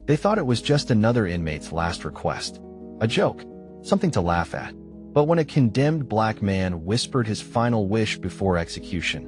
They thought it was just another inmate's last request. A joke, something to laugh at. But when a condemned black man whispered his final wish before execution,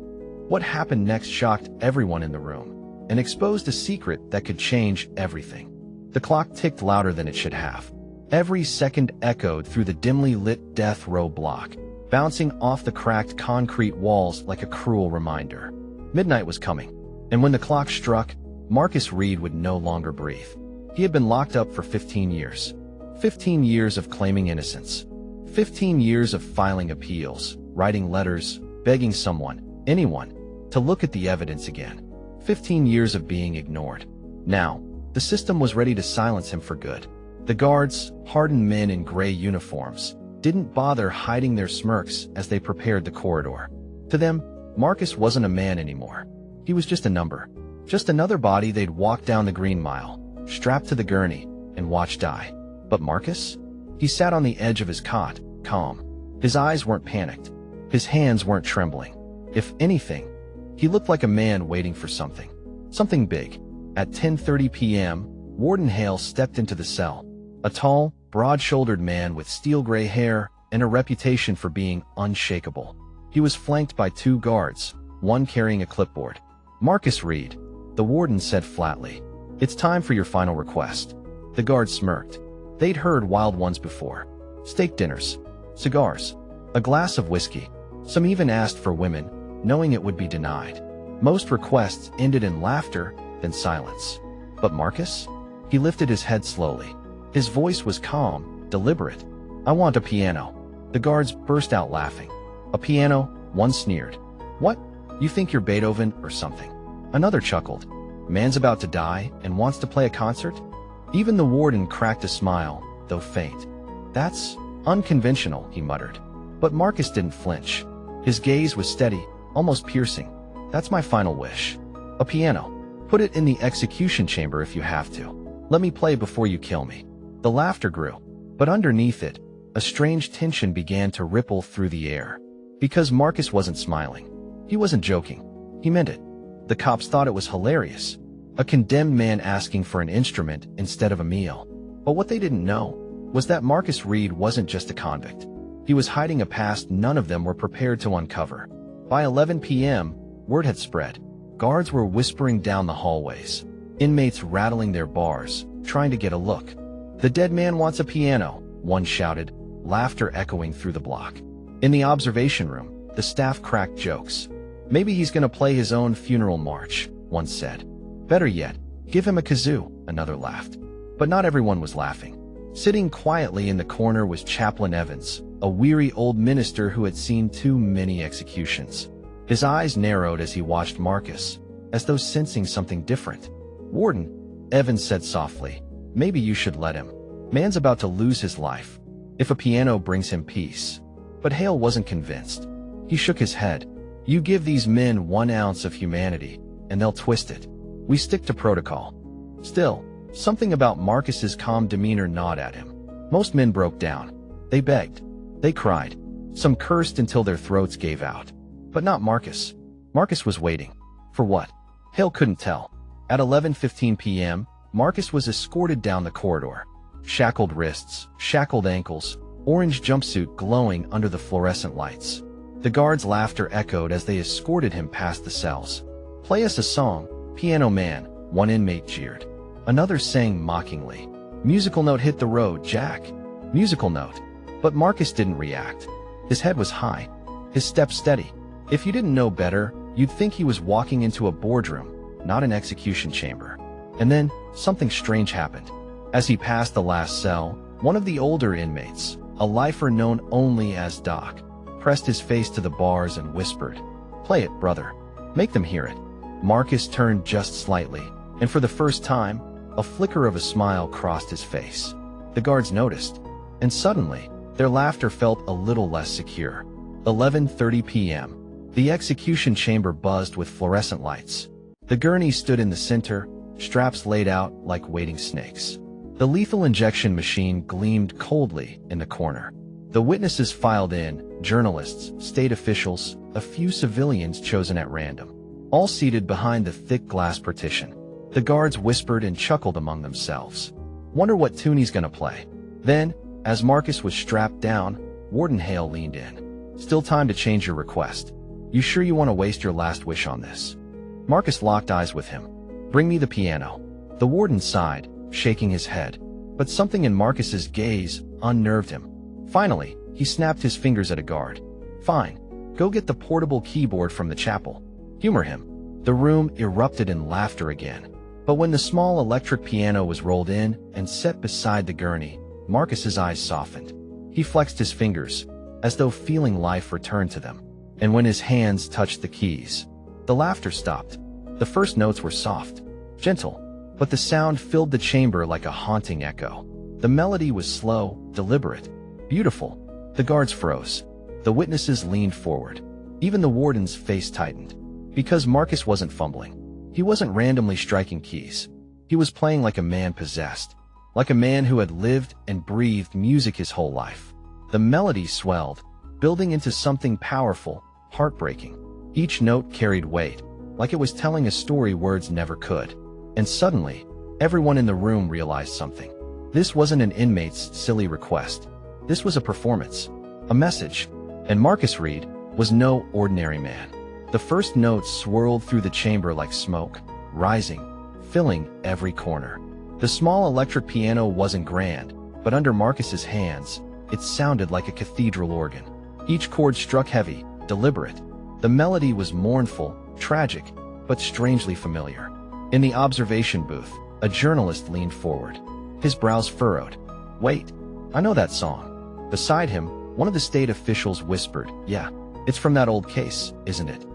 what happened next shocked everyone in the room and exposed a secret that could change everything. The clock ticked louder than it should have. Every second echoed through the dimly lit death row block, bouncing off the cracked concrete walls like a cruel reminder. Midnight was coming, and when the clock struck, Marcus Reed would no longer breathe. He had been locked up for 15 years. 15 years of claiming innocence. 15 years of filing appeals, writing letters, begging someone, anyone, to look at the evidence again. 15 years of being ignored. Now, the system was ready to silence him for good. The guards, hardened men in gray uniforms, didn't bother hiding their smirks as they prepared the corridor. To them, Marcus wasn't a man anymore. He was just a number. Just another body they'd walk down the Green Mile, strapped to the gurney, and watch die. But Marcus? He sat on the edge of his cot, calm. His eyes weren't panicked. His hands weren't trembling. If anything, he looked like a man waiting for something. Something big. At 10:30 p.m., Warden Hale stepped into the cell. A tall, broad-shouldered man with steel-gray hair and a reputation for being unshakable. He was flanked by two guards, one carrying a clipboard. "Marcus Reed," the warden said flatly. "It's time for your final request." The guards smirked. They'd heard wild ones before. Steak dinners, cigars, a glass of whiskey. Some even asked for women, knowing it would be denied. Most requests ended in laughter, then silence. But Marcus? He lifted his head slowly. His voice was calm, deliberate. "I want a piano." The guards burst out laughing. "A piano?" One sneered. "What? You think you're Beethoven or something?" Another chuckled. "Man's about to die and wants to play a concert?" Even the warden cracked a smile, though faint. "That's unconventional," he muttered. But Marcus didn't flinch. His gaze was steady, almost piercing. "That's my final wish. A piano. Put it in the execution chamber if you have to. Let me play before you kill me." The laughter grew, but underneath it, a strange tension began to ripple through the air. Because Marcus wasn't smiling. He wasn't joking. He meant it. The cops thought it was hilarious. A condemned man asking for an instrument instead of a meal. But what they didn't know was that Marcus Reed wasn't just a convict. He was hiding a past none of them were prepared to uncover. By 11 p.m., word had spread. Guards were whispering down the hallways. Inmates rattling their bars, trying to get a look. "The dead man wants a piano," one shouted, laughter echoing through the block. In the observation room, the staff cracked jokes. "Maybe he's going to play his own funeral march," one said. "Better yet, give him a kazoo," another laughed. But not everyone was laughing. Sitting quietly in the corner was Chaplain Evans, a weary old minister who had seen too many executions. His eyes narrowed as he watched Marcus, as though sensing something different. "Warden," Evans said softly, "maybe you should let him. Man's about to lose his life. If a piano brings him peace." But Hale wasn't convinced. He shook his head. "You give these men 1 ounce of humanity, and they'll twist it. We stick to protocol." Still, something about Marcus's calm demeanor gnawed at him. Most men broke down. They begged. They cried. Some cursed until their throats gave out. But not Marcus. Marcus was waiting. For what? Hale couldn't tell. At 11:15 p.m., Marcus was escorted down the corridor. Shackled wrists, shackled ankles, orange jumpsuit glowing under the fluorescent lights. The guards' laughter echoed as they escorted him past the cells. "Play us a song, piano man," one inmate jeered. Another sang mockingly. "Musical note hit the road, Jack. Musical note." But Marcus didn't react. His head was high, his step steady. If you didn't know better, you'd think he was walking into a boardroom, not an execution chamber. And then, something strange happened. As he passed the last cell, one of the older inmates, a lifer known only as Doc, pressed his face to the bars and whispered, "Play it, brother. Make them hear it." Marcus turned just slightly, and for the first time, a flicker of a smile crossed his face. The guards noticed, and suddenly, their laughter felt a little less secure. 11:30 p.m. The execution chamber buzzed with fluorescent lights. The gurney stood in the center, straps laid out like waiting snakes. The lethal injection machine gleamed coldly in the corner. The witnesses filed in, journalists, state officials, a few civilians chosen at random, all seated behind the thick glass partition. The guards whispered and chuckled among themselves. Wonder what tune he's gonna play. Then, as Marcus was strapped down, Warden Hale leaned in. Still time to change your request. You sure you want to waste your last wish on this? Marcus locked eyes with him. Bring me the piano. The warden sighed, shaking his head. But something in Marcus's gaze unnerved him. Finally, he snapped his fingers at a guard. Fine. Go get the portable keyboard from the chapel. Humor him. The room erupted in laughter again. But when the small electric piano was rolled in and set beside the gurney, Marcus's eyes softened. He flexed his fingers, as though feeling life return to them. And when his hands touched the keys, the laughter stopped. The first notes were soft, gentle, but the sound filled the chamber like a haunting echo. The melody was slow, deliberate, beautiful. The guards froze. The witnesses leaned forward. Even the warden's face tightened. Because Marcus wasn't fumbling. He wasn't randomly striking keys. He was playing like a man possessed, like a man who had lived and breathed music his whole life. The melody swelled, building into something powerful, heartbreaking. Each note carried weight, like it was telling a story words never could. And suddenly, everyone in the room realized something. This wasn't an inmate's silly request. This was a performance, a message. And Marcus Reed was no ordinary man. The first notes swirled through the chamber like smoke, rising, filling every corner. The small electric piano wasn't grand, but under Marcus's hands, it sounded like a cathedral organ. Each chord struck heavy, deliberate. The melody was mournful, tragic, but strangely familiar. In the observation booth, a journalist leaned forward. His brows furrowed. Wait, I know that song. Beside him, one of the state officials whispered, yeah, it's from that old case, isn't it?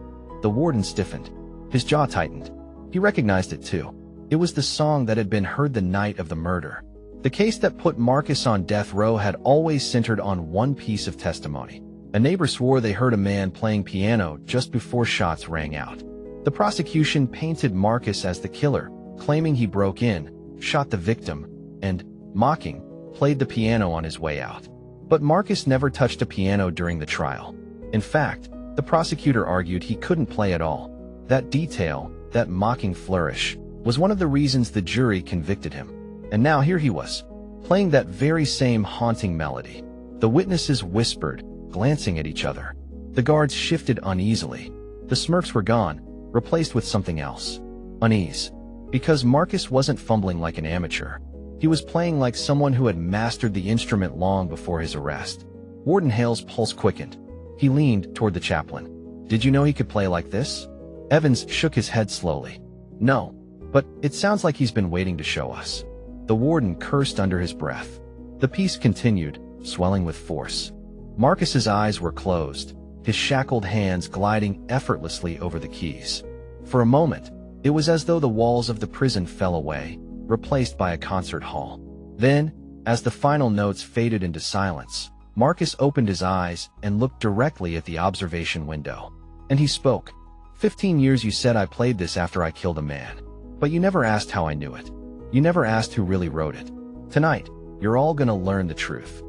The warden stiffened. His jaw tightened. He recognized it too. It was the song that had been heard the night of the murder. The case that put Marcus on death row had always centered on one piece of testimony. A neighbor swore they heard a man playing piano just before shots rang out. The prosecution painted Marcus as the killer, claiming he broke in, shot the victim, and, mocking, played the piano on his way out. But Marcus never touched a piano during the trial. In fact, the prosecutor argued he couldn't play at all. That detail, that mocking flourish, was one of the reasons the jury convicted him. And now here he was, playing that very same haunting melody. The witnesses whispered, glancing at each other. The guards shifted uneasily. The smirks were gone, replaced with something else. Unease. Because Marcus wasn't fumbling like an amateur. He was playing like someone who had mastered the instrument long before his arrest. Warden Hale's pulse quickened. He leaned toward the chaplain. Did you know he could play like this? Evans shook his head slowly. No, but it sounds like he's been waiting to show us. The warden cursed under his breath. The piece continued, swelling with force. Marcus's eyes were closed, his shackled hands gliding effortlessly over the keys. For a moment, it was as though the walls of the prison fell away, replaced by a concert hall. Then, as the final notes faded into silence, Marcus opened his eyes and looked directly at the observation window. And he spoke. 15 years you said I played this after I killed a man. But you never asked how I knew it. You never asked who really wrote it. Tonight, you're all gonna learn the truth.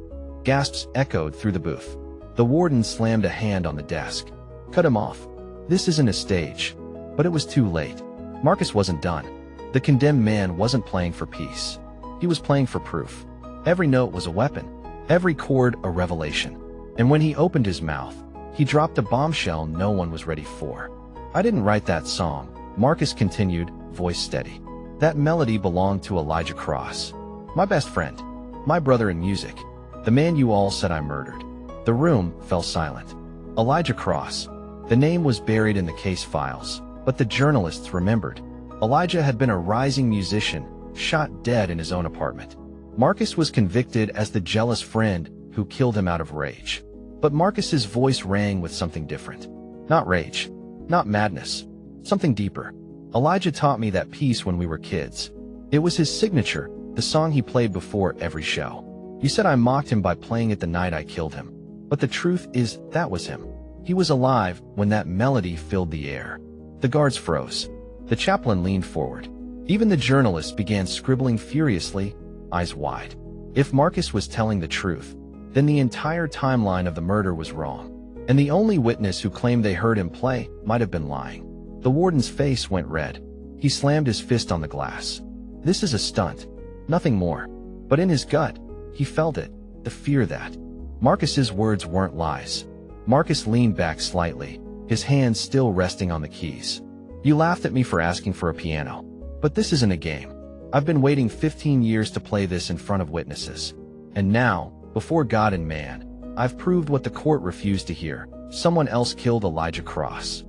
Gasps echoed through the booth. The warden slammed a hand on the desk. Cut him off. This isn't a stage. But it was too late. Marcus wasn't done. The condemned man wasn't playing for peace. He was playing for proof. Every note was a weapon. Every chord a revelation. And when he opened his mouth, he dropped a bombshell no one was ready for. I didn't write that song, Marcus continued, voice steady. That melody belonged to Elijah Cross. My best friend. My brother in music. The man you all said I murdered. The room fell silent. Elijah Cross. The name was buried in the case files, but the journalists remembered. Elijah had been a rising musician, shot dead in his own apartment. Marcus was convicted as the jealous friend who killed him out of rage. But Marcus's voice rang with something different. Not rage. Not madness. Something deeper. Elijah taught me that piece when we were kids. It was his signature, the song he played before every show. You said I mocked him by playing it the night I killed him. But the truth is, that was him. He was alive when that melody filled the air. The guards froze. The chaplain leaned forward. Even the journalists began scribbling furiously, eyes wide. If Marcus was telling the truth, then the entire timeline of the murder was wrong. And the only witness who claimed they heard him play might have been lying. The warden's face went red. He slammed his fist on the glass. This is a stunt. Nothing more. But in his gut, he felt it, the fear that Marcus's words weren't lies. Marcus leaned back slightly, his hands still resting on the keys. You laughed at me for asking for a piano. But this isn't a game. I've been waiting 15 years to play this in front of witnesses. And now, before God and man, I've proved what the court refused to hear. Someone else killed Elijah Cross.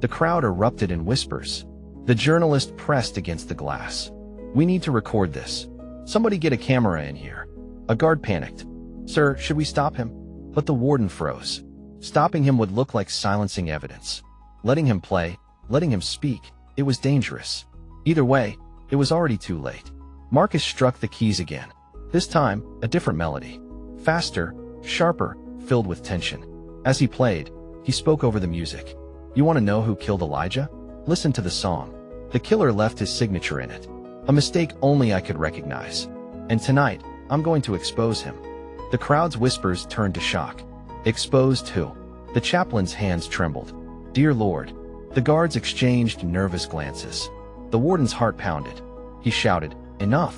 The crowd erupted in whispers. The journalist pressed against the glass. We need to record this. Somebody get a camera in here. A guard panicked. Sir, should we stop him? But the warden froze. Stopping him would look like silencing evidence. Letting him play, letting him speak, it was dangerous. Either way, it was already too late. Marcus struck the keys again. This time, a different melody. Faster, sharper, filled with tension. As he played, he spoke over the music. You want to know who killed Elijah? Listen to the song. The killer left his signature in it. A mistake only I could recognize. And tonight, I'm going to expose him. The crowd's whispers turned to shock. Exposed who? The chaplain's hands trembled. Dear Lord. The guards exchanged nervous glances. The warden's heart pounded. He shouted, Enough!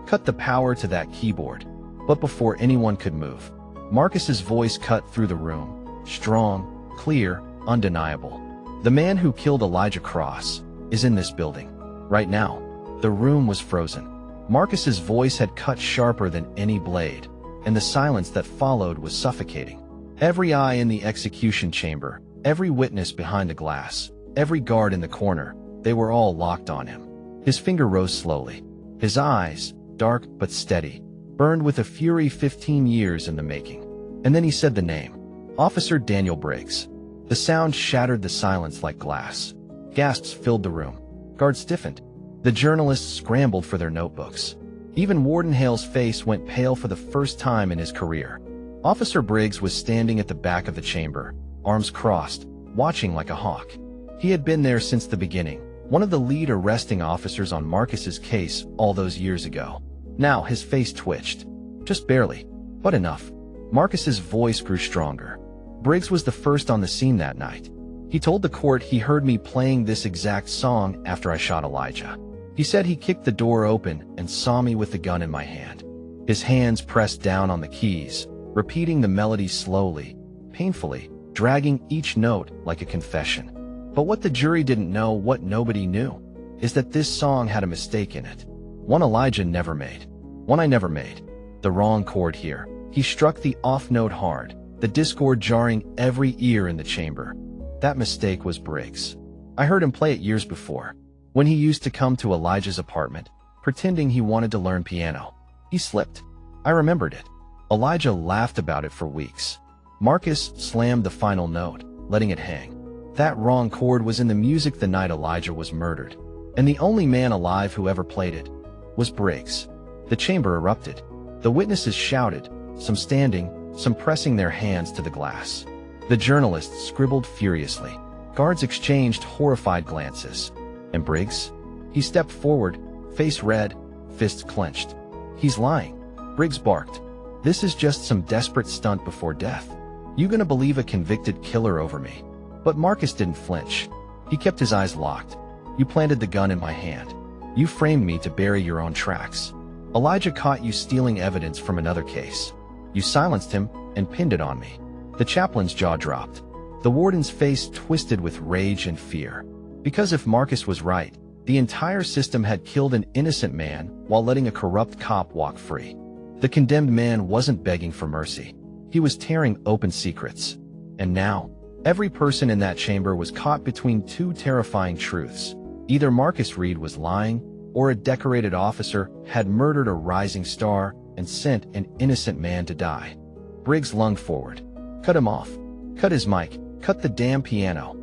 Cut the power to that keyboard. But before anyone could move, Marcus's voice cut through the room. Strong, clear, undeniable. The man who killed Elijah Cross is in this building. Right now. The room was frozen. Marcus's voice had cut sharper than any blade, and the silence that followed was suffocating. Every eye in the execution chamber, every witness behind the glass, every guard in the corner, they were all locked on him. His finger rose slowly. His eyes, dark but steady, burned with a fury 15 years in the making. And then he said the name. Officer Daniel Briggs. The sound shattered the silence like glass. Gasps filled the room. Guards stiffened. The journalists scrambled for their notebooks. Even Warden Hale's face went pale for the first time in his career. Officer Briggs was standing at the back of the chamber, arms crossed, watching like a hawk. He had been there since the beginning, one of the lead arresting officers on Marcus's case all those years ago. Now his face twitched. Just barely, but enough. Marcus's voice grew stronger. Briggs was the first on the scene that night. He told the court he heard me playing this exact song after I shot Elijah. He said he kicked the door open and saw me with the gun in my hand. His hands pressed down on the keys, repeating the melody slowly, painfully, dragging each note like a confession. But what the jury didn't know, what nobody knew, is that this song had a mistake in it. One Elijah never made. One I never made. The wrong chord here. He struck the off note hard, the discord jarring every ear in the chamber. That mistake was Briggs. I heard him play it years before, when he used to come to Elijah's apartment, pretending he wanted to learn piano. He slipped. I remembered it. Elijah laughed about it for weeks. Marcus slammed the final note, letting it hang. That wrong chord was in the music the night Elijah was murdered, and the only man alive who ever played it was Briggs. The chamber erupted. The witnesses shouted, some standing, some pressing their hands to the glass. The journalists scribbled furiously. Guards exchanged horrified glances. And Briggs? He stepped forward, face red, fists clenched. He's lying. Briggs barked. This is just some desperate stunt before death. You gonna believe a convicted killer over me? But Marcus didn't flinch. He kept his eyes locked. You planted the gun in my hand. You framed me to bury your own tracks. Elijah caught you stealing evidence from another case. You silenced him and pinned it on me. The chaplain's jaw dropped. The warden's face twisted with rage and fear. Because if Marcus was right, the entire system had killed an innocent man while letting a corrupt cop walk free. The condemned man wasn't begging for mercy. He was tearing open secrets. And now, every person in that chamber was caught between two terrifying truths. Either Marcus Reed was lying, or a decorated officer had murdered a rising star and sent an innocent man to die. Briggs lunged forward. Cut him off. Cut his mic. Cut the damn piano.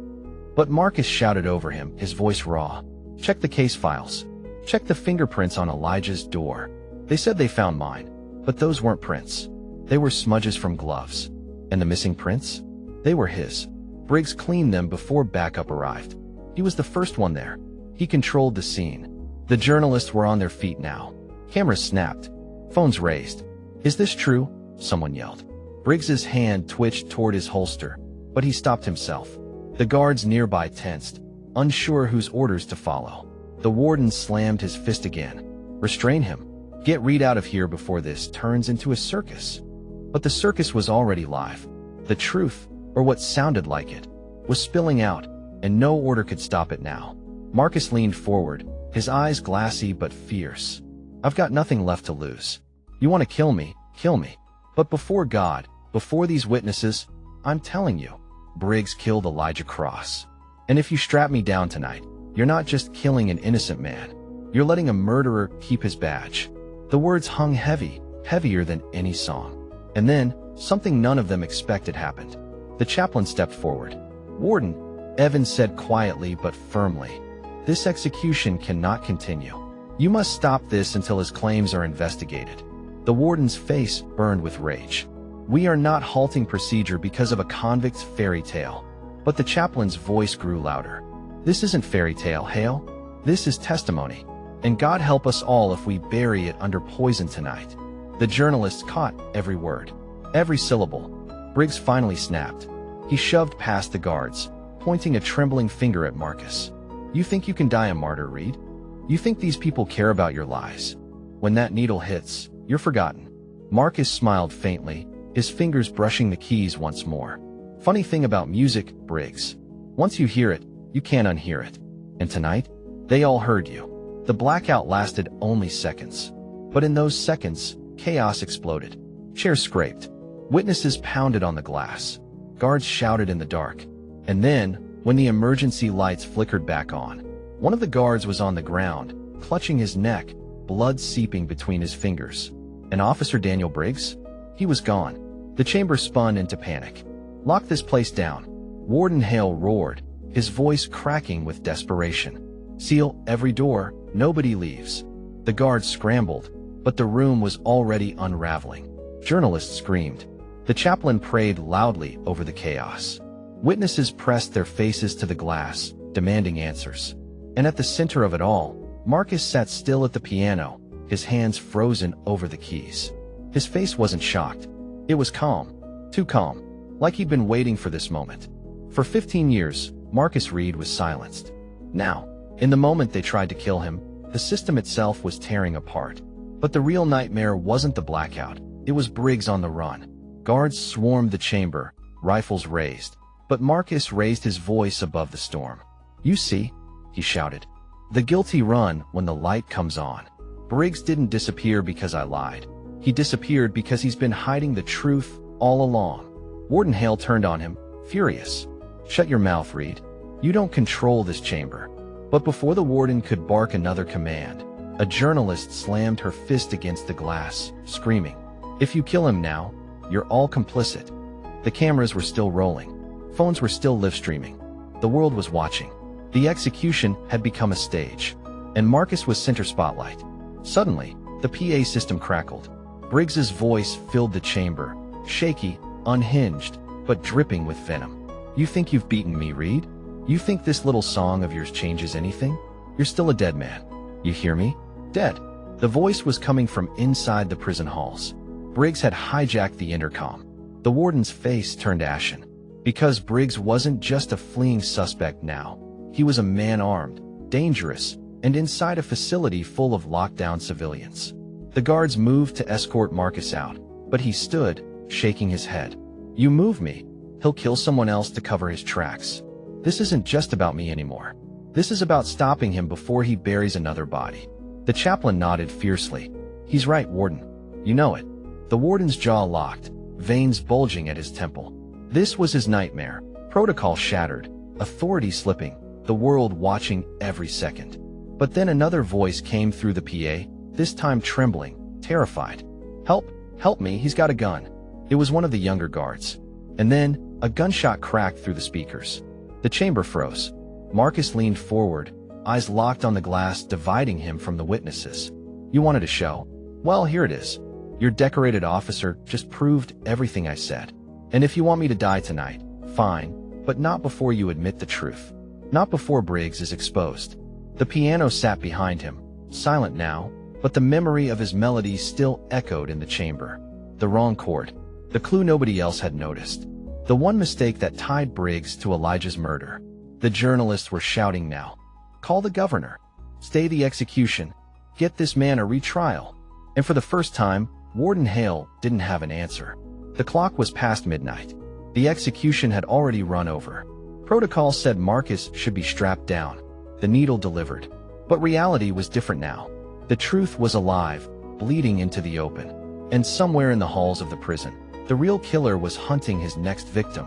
But Marcus shouted over him, his voice raw. Check the case files. Check the fingerprints on Elijah's door. They said they found mine, but those weren't prints. They were smudges from gloves. And the missing prints? They were his. Briggs cleaned them before backup arrived. He was the first one there. He controlled the scene. The journalists were on their feet now. Cameras snapped. Phones raised. Is this true? Someone yelled. Briggs's hand twitched toward his holster, but he stopped himself. The guards nearby tensed, unsure whose orders to follow. The warden slammed his fist again. Restrain him. Get Reed out of here before this turns into a circus. But the circus was already live. The truth, or what sounded like it, was spilling out, and no order could stop it now. Marcus leaned forward, his eyes glassy but fierce. I've got nothing left to lose. You want to kill me, kill me. But before God, before these witnesses, I'm telling you, Briggs killed Elijah Cross. And if you strap me down tonight, you're not just killing an innocent man. You're letting a murderer keep his badge. The words hung heavy, heavier than any song. And then, something none of them expected happened. The chaplain stepped forward. Warden, Evans said quietly but firmly, this execution cannot continue. You must stop this until his claims are investigated. The warden's face burned with rage. We are not halting procedure because of a convict's fairy tale. But the chaplain's voice grew louder. This isn't fairy tale, Hale. This is testimony. And God help us all if we bury it under poison tonight. The journalist caught every word, every syllable. Briggs finally snapped. He shoved past the guards, pointing a trembling finger at Marcus. You think you can die a martyr, Reed? You think these people care about your lies? When that needle hits, you're forgotten. Marcus smiled faintly, his fingers brushing the keys once more. Funny thing about music, Briggs. Once you hear it, you can't unhear it. And tonight, they all heard you. The blackout lasted only seconds. But in those seconds, chaos exploded. Chairs scraped. Witnesses pounded on the glass. Guards shouted in the dark. And then, when the emergency lights flickered back on, one of the guards was on the ground, clutching his neck, blood seeping between his fingers. And Officer Daniel Briggs? He was gone. The chamber spun into panic. Lock this place down. Warden Hale roared, his voice cracking with desperation. Seal every door, nobody leaves. The guards scrambled, but the room was already unraveling. Journalists screamed. The chaplain prayed loudly over the chaos. Witnesses pressed their faces to the glass, demanding answers. And at the center of it all, Marcus sat still at the piano, his hands frozen over the keys. His face wasn't shocked. It was calm. Too calm. Like he'd been waiting for this moment. For 15 years, Marcus Reed was silenced. Now, in the moment they tried to kill him, the system itself was tearing apart. But the real nightmare wasn't the blackout. It was Briggs on the run. Guards swarmed the chamber, rifles raised. But Marcus raised his voice above the storm. You see, he shouted. The guilty run when the light comes on. Briggs didn't disappear because I lied. He disappeared because he's been hiding the truth all along. Warden Hale turned on him, furious. Shut your mouth, Reed. You don't control this chamber. But before the warden could bark another command, a journalist slammed her fist against the glass, screaming, If you kill him now, you're all complicit. The cameras were still rolling. Phones were still live streaming. The world was watching. The execution had become a stage, and Marcus was center spotlight. Suddenly, the PA system crackled. Briggs's voice filled the chamber, shaky, unhinged, but dripping with venom. You think you've beaten me, Reed? You think this little song of yours changes anything? You're still a dead man. You hear me? Dead. The voice was coming from inside the prison halls. Briggs had hijacked the intercom. The warden's face turned ashen. Because Briggs wasn't just a fleeing suspect now. He was a man armed, dangerous, and inside a facility full of locked-down civilians. The guards moved to escort Marcus out, but he stood, shaking his head. You move me, he'll kill someone else to cover his tracks. This isn't just about me anymore. This is about stopping him before he buries another body. The chaplain nodded fiercely. He's right, Warden. You know it. The warden's jaw locked, veins bulging at his temple. This was his nightmare. Protocol shattered, authority slipping, the world watching every second. But then another voice came through the PA, this time trembling, terrified. Help me, he's got a gun. It was one of the younger guards. And then, a gunshot cracked through the speakers. The chamber froze. Marcus leaned forward, eyes locked on the glass dividing him from the witnesses. You wanted a show? Well, here it is. Your decorated officer just proved everything I said. And if you want me to die tonight, fine, but not before you admit the truth. Not before Briggs is exposed. The piano sat behind him, silent now, but the memory of his melody still echoed in the chamber. The wrong chord. The clue nobody else had noticed. The one mistake that tied Briggs to Elijah's murder. The journalists were shouting now. Call the governor. Stay the execution. Get this man a retrial. And for the first time, Warden Hale didn't have an answer. The clock was past midnight. The execution had already run over. Protocol said Marcus should be strapped down. The needle delivered. But reality was different now. The truth was alive, bleeding into the open. And somewhere in the halls of the prison, the real killer was hunting his next victim.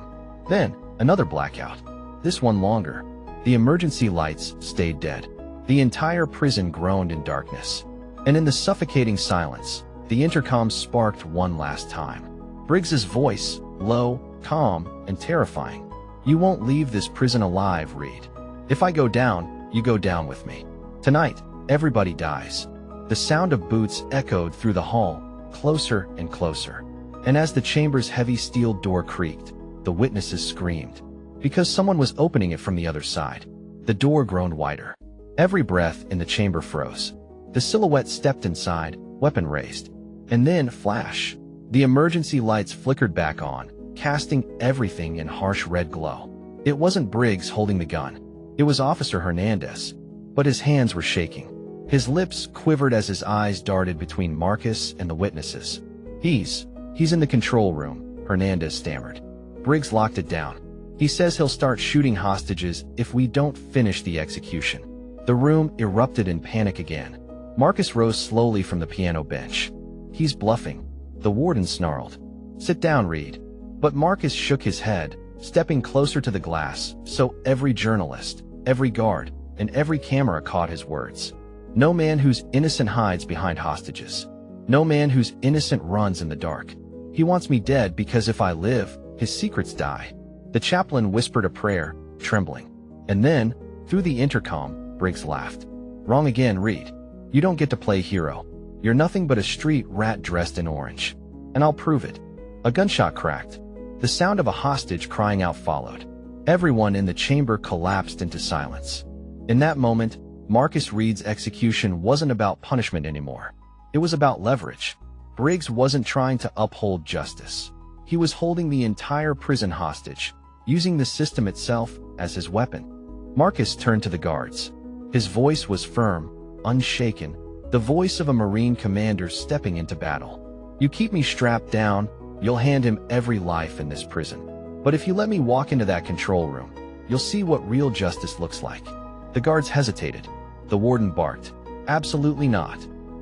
Then, another blackout. This one longer. The emergency lights stayed dead. The entire prison groaned in darkness. And in the suffocating silence, the intercom sparked one last time. Briggs's voice, low, calm, and terrifying. "You won't leave this prison alive, Reed. If I go down, you go down with me. Tonight, everybody dies." The sound of boots echoed through the hall, closer and closer. And as the chamber's heavy steel door creaked, the witnesses screamed. Because someone was opening it from the other side. The door groaned wider. Every breath in the chamber froze. The silhouette stepped inside, weapon raised. And then, flash. The emergency lights flickered back on, casting everything in harsh red glow. It wasn't Briggs holding the gun. It was Officer Hernandez. But his hands were shaking. His lips quivered as his eyes darted between Marcus and the witnesses. He's in the control room," Hernandez stammered. Briggs locked it down. "He says he'll start shooting hostages if we don't finish the execution." The room erupted in panic again. Marcus rose slowly from the piano bench. "He's bluffing," the warden snarled. "Sit down, Reed." But Marcus shook his head, stepping closer to the glass, so every journalist, every guard, and every camera caught his words. "No man who's innocent hides behind hostages. No man who's innocent runs in the dark. He wants me dead because if I live, his secrets die." The chaplain whispered a prayer, trembling. And then, through the intercom, Briggs laughed. "Wrong again, Reed. You don't get to play hero. You're nothing but a street rat dressed in orange. And I'll prove it." A gunshot cracked. The sound of a hostage crying out followed. Everyone in the chamber collapsed into silence. In that moment, Marcus Reed's execution wasn't about punishment anymore. It was about leverage. Briggs wasn't trying to uphold justice. He was holding the entire prison hostage, using the system itself as his weapon. Marcus turned to the guards. His voice was firm, unshaken, the voice of a Marine commander stepping into battle. "You keep me strapped down, you'll hand him every life in this prison. But if you let me walk into that control room, you'll see what real justice looks like." The guards hesitated. The warden barked, "Absolutely not."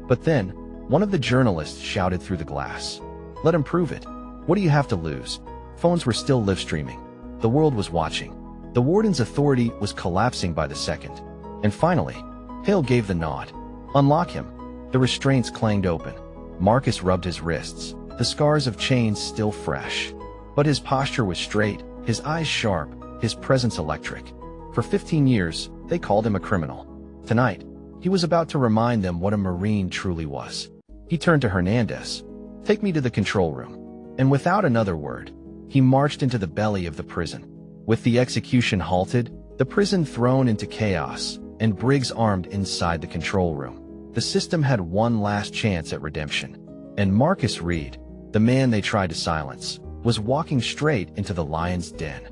But then, one of the journalists shouted through the glass, "Let him prove it. What do you have to lose?" Phones were still live streaming. The world was watching. The warden's authority was collapsing by the second. And finally, Hale gave the nod. "Unlock him." The restraints clanged open. Marcus rubbed his wrists, the scars of chains still fresh. But his posture was straight, his eyes sharp, his presence electric. For 15 years, they called him a criminal. Tonight, he was about to remind them what a Marine truly was. He turned to Hernandez. "Take me to the control room." And without another word, he marched into the belly of the prison. With the execution halted, the prison thrown into chaos, and Briggs armed inside the control room. The system had one last chance at redemption. And Marcus Reed, the man they tried to silence, was walking straight into the lion's den.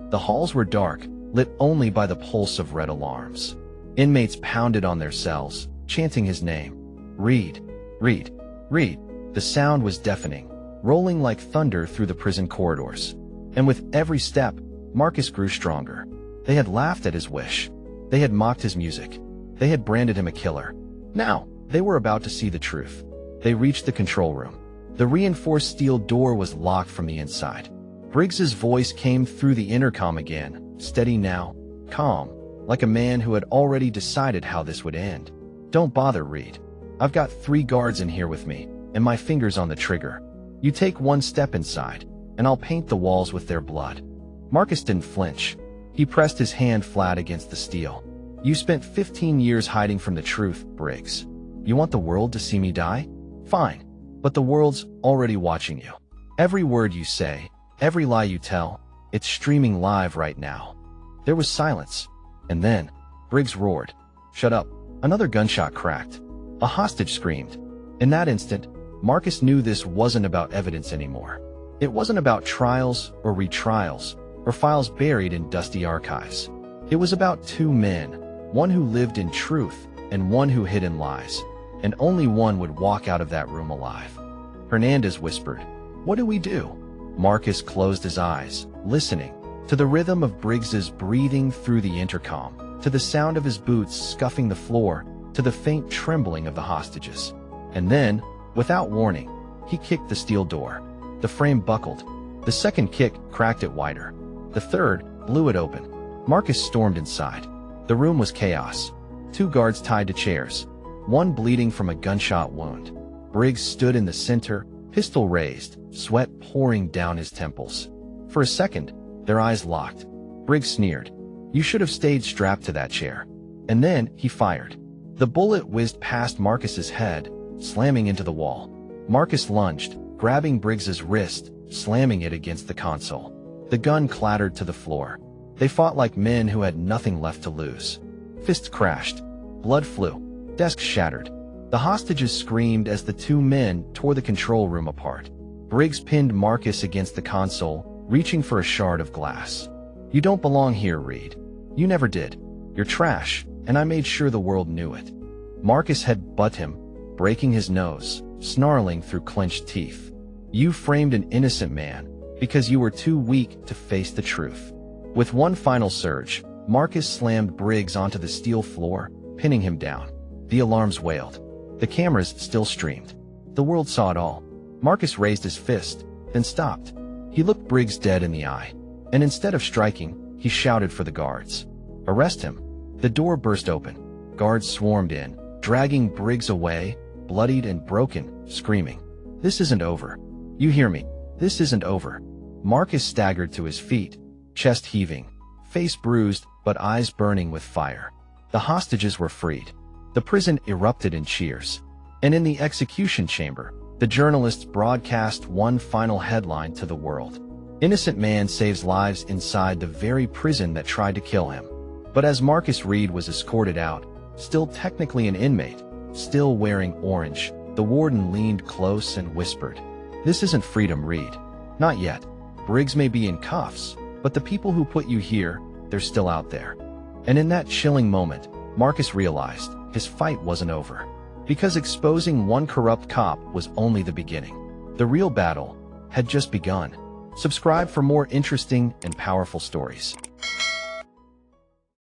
The halls were dark, lit only by the pulse of red alarms. Inmates pounded on their cells, chanting his name. "Reed, Reed, Reed." The sound was deafening, rolling like thunder through the prison corridors. And with every step, Marcus grew stronger. They had laughed at his wish. They had mocked his music. They had branded him a killer. Now, they were about to see the truth. They reached the control room. The reinforced steel door was locked from the inside. Briggs's voice came through the intercom again, steady now, calm, like a man who had already decided how this would end. "Don't bother, Reed. I've got 3 guards in here with me, and my finger's on the trigger. You take one step inside, and I'll paint the walls with their blood." Marcus didn't flinch. He pressed his hand flat against the steel. "You spent 15 years hiding from the truth, Briggs. You want the world to see me die? Fine. But the world's already watching you. Every word you say, every lie you tell, it's streaming live right now." There was silence. And then, Briggs roared, "Shut up." Another gunshot cracked. A hostage screamed. In that instant, Marcus knew this wasn't about evidence anymore. It wasn't about trials or retrials, or files buried in dusty archives. It was about 2 men, one who lived in truth and one who hid in lies. And only one would walk out of that room alive. Hernandez whispered, "What do we do?" Marcus closed his eyes, listening to the rhythm of Briggs's breathing through the intercom, to the sound of his boots scuffing the floor, to the faint trembling of the hostages. And then, without warning, he kicked the steel door. The frame buckled. The second kick cracked it wider. The third blew it open. Marcus stormed inside. The room was chaos. 2 guards tied to chairs, one bleeding from a gunshot wound. Briggs stood in the center, pistol raised, sweat pouring down his temples. For a second, their eyes locked. Briggs sneered, "You should have stayed strapped to that chair." And then he fired. The bullet whizzed past Marcus's head, slamming into the wall. Marcus lunged, grabbing Briggs's wrist, slamming it against the console. The gun clattered to the floor. They fought like men who had nothing left to lose. Fists crashed. Blood flew. Desks shattered. The hostages screamed as the 2 men tore the control room apart. Briggs pinned Marcus against the console, reaching for a shard of glass. "You don't belong here, Reed. You never did. You're trash, and I made sure the world knew it." Marcus headbutted him, breaking his nose, snarling through clenched teeth. "You framed an innocent man because you were too weak to face the truth." With one final surge, Marcus slammed Briggs onto the steel floor, pinning him down. The alarms wailed. The cameras still streamed. The world saw it all. Marcus raised his fist, then stopped. He looked Briggs dead in the eye, and instead of striking, he shouted for the guards. "Arrest him." The door burst open. Guards swarmed in, dragging Briggs away, bloodied and broken, screaming, "This isn't over. You hear me? This isn't over." Marcus staggered to his feet, chest heaving, face bruised but eyes burning with fire. The hostages were freed. The prison erupted in cheers. And in the execution chamber, the journalists broadcast one final headline to the world. "Innocent man saves lives inside the very prison that tried to kill him." But as Marcus Reed was escorted out, still technically an inmate, still wearing orange, the warden leaned close and whispered, "This isn't freedom, Reed. Not yet. Briggs may be in cuffs, but the people who put you here, they're still out there." And in that chilling moment, Marcus realized his fight wasn't over. Because exposing one corrupt cop was only the beginning. The real battle had just begun. Subscribe for more interesting and powerful stories.